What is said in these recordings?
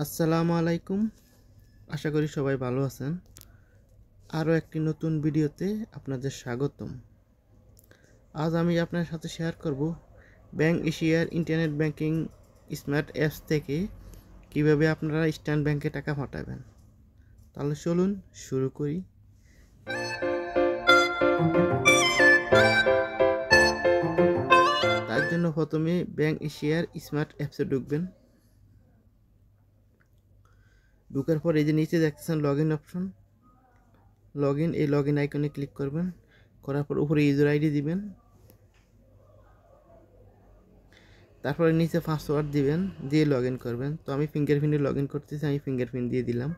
আসসালামু আলাইকুম। আশা করি সবাই ভালো আছেন। আরও একটি নতুন ভিডিওতে আপনাদের স্বাগতম। আজ আমি আপনার সাথে শেয়ার করব ব্যাংক এশিয়ার ইন্টারনেট ব্যাংকিং স্মার্ট অ্যাপস থেকে কিভাবে আপনারা ইস্টার্ন ব্যাংকে টাকা পাঠাবেন। তাহলে চলুন শুরু করি। তার জন্য প্রথমে ব্যাংক এশিয়ার স্মার্ট অ্যাপসে ঢুকবেন। ঢুকার পর এই যে নিচে দেখতেছেন লগ ইন অপশন, এই লগ ইন আইকনে ক্লিক করবেন। করার পর উপরে ইউজার আইডি দিবেন, তারপরে নিচে পাসওয়ার্ড দিবেন, দিয়ে লগ ইন করবেন। তো আমি ফিঙ্গারপ্রিন্টে লগ ইন করতেছি, আমি ফিঙ্গারপ্রিন্ট দিয়ে দিলাম।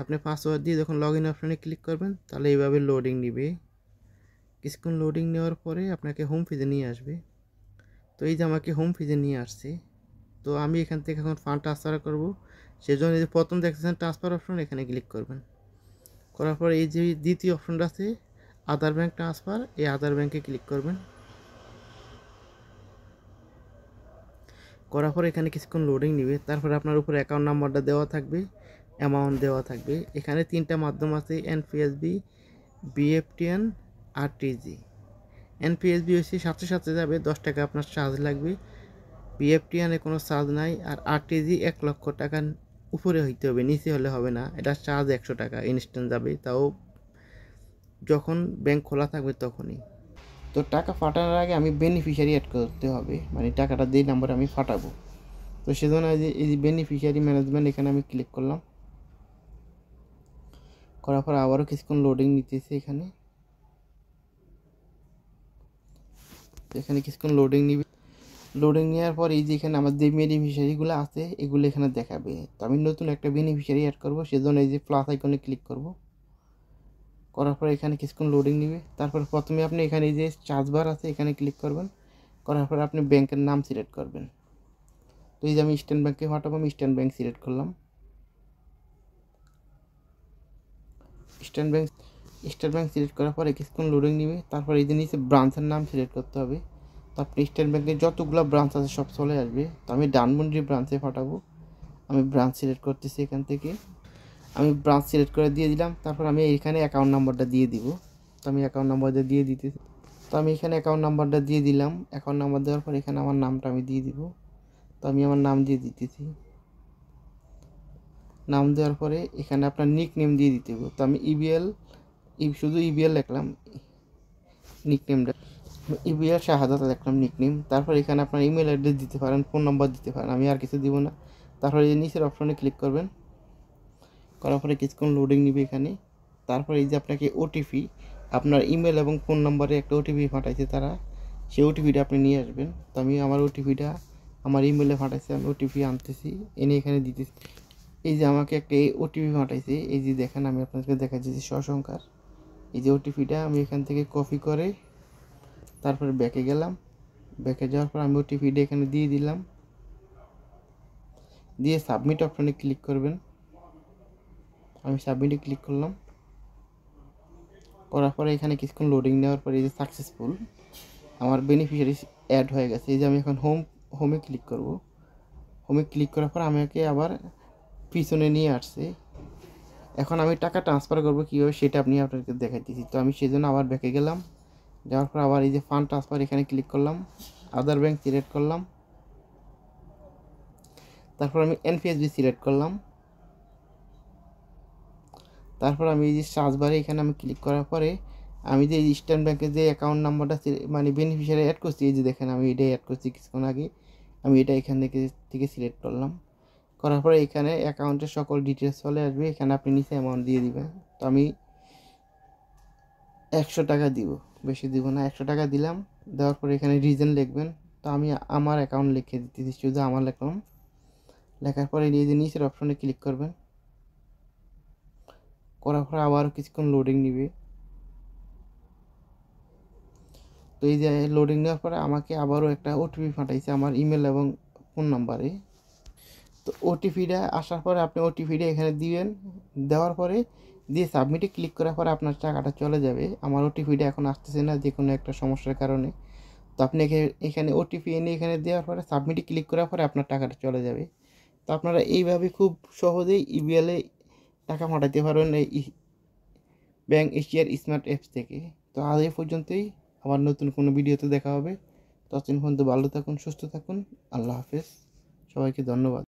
আপনি পাসওয়ার্ড দিয়ে যখন লগ ইন অপশানে ক্লিক করবেন তাহলে এইভাবে লোডিং নেবে। কিছুক্ষণ লোডিং নেওয়ার পরে আপনাকে হোম পেজে নিয়ে আসবে। তো এই যে আমাকে হোম পেজে নিয়ে আসছে। তো আমি এখান থেকে এখন ফান্ড ট্রান্সফার করব, সেজন্য এই যে প্রথম দেখতেছেন ট্রান্সফার অপশন, এখানে ক্লিক করবেন। করার পর এই যে দ্বিতীয় অপশনটা আছে আদার ব্যাংক ট্রান্সফার, এই আদার ব্যাংকে ক্লিক করবেন। করার পর এখানে কিছুক্ষণ লোডিং নেবে। তারপরে আপনার উপরে অ্যাকাউন্ট নাম্বারটা দেওয়া থাকবে, অ্যামাউন্ট দেওয়া থাকবে। এখানে তিনটা মাধ্যম আছে, এনপিএসবি, বিএফটিএন, আরটিজি। এনপিএসবি হচ্ছে সাথে সাথে যাবে, 10 টাকা আপনার চার্জ লাগবে। বিএফটিএনে কোনো চার্জ নাই। আর আরটিজি 1 লক্ষ টাকার উপরে হইতে হবে, নিচে হলে হবে না। এটা চার্জ 100 টাকা, ইনস্ট্যান্ট যাবে, তাও যখন ব্যাংক খোলা থাকবে তখনই। তো টাকা ফাটানোর আগে আমি বেনিফিশিয়ারি অ্যাড করতে হবে, মানে টাকাটা যেই নাম্বারে আমি ফাটাবো। তো সেজন্য এই যে বেনিফিশিয়ারি ম্যানেজমেন্ট, এখানে আমি ক্লিক করলাম। করার পর আবারও কিছুক্ষণ লোডিং নিতেছে। এখানে কিছুক্ষণ লোডিং নিবে। লোডিং নেওয়ার পর এই যে এখানে আমার যে বেনিফিশিয়ারিগুলো আছে এগুলো এখানে দেখাবে। তো আমি নতুন একটা বেনিফিশিয়ারি অ্যাড করবো, সেজন্য এই যে প্লাস আইকনে ক্লিক করব। করার পর এখানে কিছুক্ষণ লোডিং নিবে। তারপর প্রথমে আপনি এখানে এই যে চার্জ বার আছে এখানে ক্লিক করবেন। করার পর আপনি ব্যাংকের নাম সিলেক্ট করবেন। তো এই যে আমি ইস্টার্ন ব্যাংকে পাঠাবো, আমি ইস্টার্ন ব্যাংক সিলেক্ট করলাম। ইস্টার্ন ব্যাংক সিলেক্ট করার পরে কিছুক্ষণ লোডিং নিবে। তারপর এই যে নিচে ব্রাঞ্চের নাম সিলেক্ট করতে হবে। তো আপনি ইস্টার্ন ব্যাংকের যতগুলো ব্রাঞ্চ আছে সব চলে আসবে। তো আমি ধানমন্ডি ব্রাঞ্চে পাঠাবো, আমি ব্রাঞ্চ সিলেক্ট করতেছি। এখান থেকে আমি ব্রাঞ্চ সিলেক্ট করে দিয়ে দিলাম। তারপর আমি এখানে অ্যাকাউন্ট নাম্বারটা দিয়ে দিব। তো আমি অ্যাকাউন্ট নাম্বারটা দিয়ে দিতেছি। তো আমি এখানে অ্যাকাউন্ট নাম্বারটা দিয়ে দিলাম। অ্যাকাউন্ট নাম্বার দেওয়ার পর এখানে আমার নামটা আমি দিয়ে দিব। তো আমি আমার নাম দিয়ে দিতেছি। নাম দেওয়ার পরে এখানে আপনার নিক নেম দিয়ে দিতে হবে। তো আমি শুধু ইবিএল লিখলাম, নিক নেমটা ইবিএল শাহাদাত লিখলাম, নিক নেম। তারপর এখানে আপনার ইমেল অ্যাড্রেস দিতে পারেন, ফোন নাম্বার দিতে পারেন, আমি আর কিছু দিব না। তারপরে এই নিচের অপশনে ক্লিক করবেন। করার পরে কিছুক্ষণ লোডিং নিবে এখানে। তারপরে এই যে আপনাকে ওটিপি, আপনার ইমেল এবং ফোন নাম্বারে একটা ওটিপি পাঠাইছে তারা, সেই ওটিপিটা আপনি নিয়ে আসবেন। তো আমি আমার ওটিপিটা আমার ইমেলে পাঠাইছে, আমি ওটিপি আনতেছি, এনে এখানে দিতেছি। এই যে আমাকে একটা ওটিপি পাঠাইছে, এই যে দেখেন আমি আপনাদেরকে দেখাচ্ছি সসংখ্যার। এই যে ওটিপিটা আমি এখান থেকে কপি করে তারপরে ব্যাকে গেলাম। ব্যাকে যাওয়ার পর আমি ওটিপিটা এখানে দিয়ে দিলাম, দিয়ে সাবমিট অপশনে ক্লিক করবেন। আমি সাবমিটে ক্লিক করলাম। করার পরে এখানে কিছুক্ষণ লোডিং নেওয়ার পরে এই যে সাকসেসফুল, আমার বেনিফিশিয়ারি অ্যাড হয়ে গেছে। এই যে আমি এখন হোমে ক্লিক করব। হোমে ক্লিক করার পর আমাকে আবার পিছনে নিয়ে আসছে। এখন আমি টাকা ট্রান্সফার করবো কীভাবে সেটা আপনি আপনাকে দেখাইতেছি। তো আমি সেই জন্য আবার ব্যাকে গেলাম। যাওয়ার পর আবার এই যে ফান্ড ট্রান্সফার এখানে ক্লিক করলাম, আদার ব্যাংক সিলেক্ট করলাম। তারপর আমি এনপিএসবি সিলেক্ট করলাম। তারপর আমি এই যে সার্চ বারে এখানে আমি ক্লিক করার পরে আমি যে ইস্টার্ন ব্যাংকের যে অ্যাকাউন্ট নাম্বারটা মানে বেনিফিশিয়ারি অ্যাড করছি, এই যে দেখেন আমি এটাই অ্যাড করছি কিছুক্ষণ আগে। আমি এটা এখান থেকে সিলেক্ট করলাম। করার পরে এখানে অ্যাকাউন্টের সকল ডিটেলস চলে আসবে। এখানে আপনি নিচে অ্যামাউন্ট দিয়ে দিবেন। তো আমি 100 টাকা দিব, বেশি দিব না, 100 টাকা দিলাম। দেওয়ার পরে এখানে রিজন লিখবেন। তো আমি আমার অ্যাকাউন্ট লিখে দিতেছি, শুধু আমার লিখলাম। লেখার পরে এই যে নিচের অপশনে ক্লিক করবেন। করার পরে আবারও কিছুক্ষণ লোডিং নিবে। তো এই যে লোডিং নেওয়ার পরে আমাকে আবারও একটা ওটিপি পাঠাইছে আমার ইমেল এবং ফোন নাম্বারে। তো ওটিপিটা আসার পরে আপনি ওটিপিটা এখানে দিবেন। দেওয়ার পরে দিয়ে সাবমিটে ক্লিক করার পরে আপনার টাকাটা চলে যাবে। আমার ওটিপিটা এখন আসতেছে না যে কোনো একটা সমস্যার কারণে। তো আপনি এখানে ওটিপি এনে এখানে দেওয়ার পরে সাবমিটে ক্লিক করার পরে আপনার টাকাটা চলে যাবে। তো তো আপনারা এইভাবে খুব সহজেই ইবিএলে টাকা পাঠাতে পারবেন এই ব্যাংক এশিয়ার স্মার্ট অ্যাপস থেকে। তো আজ এই পর্যন্তই, আবার নতুন কোনো ভিডিওতে দেখা হবে। ততক্ষণ পর্যন্ত ভালো থাকুন, সুস্থ থাকুন। আল্লাহ হাফেজ, সবাইকে ধন্যবাদ।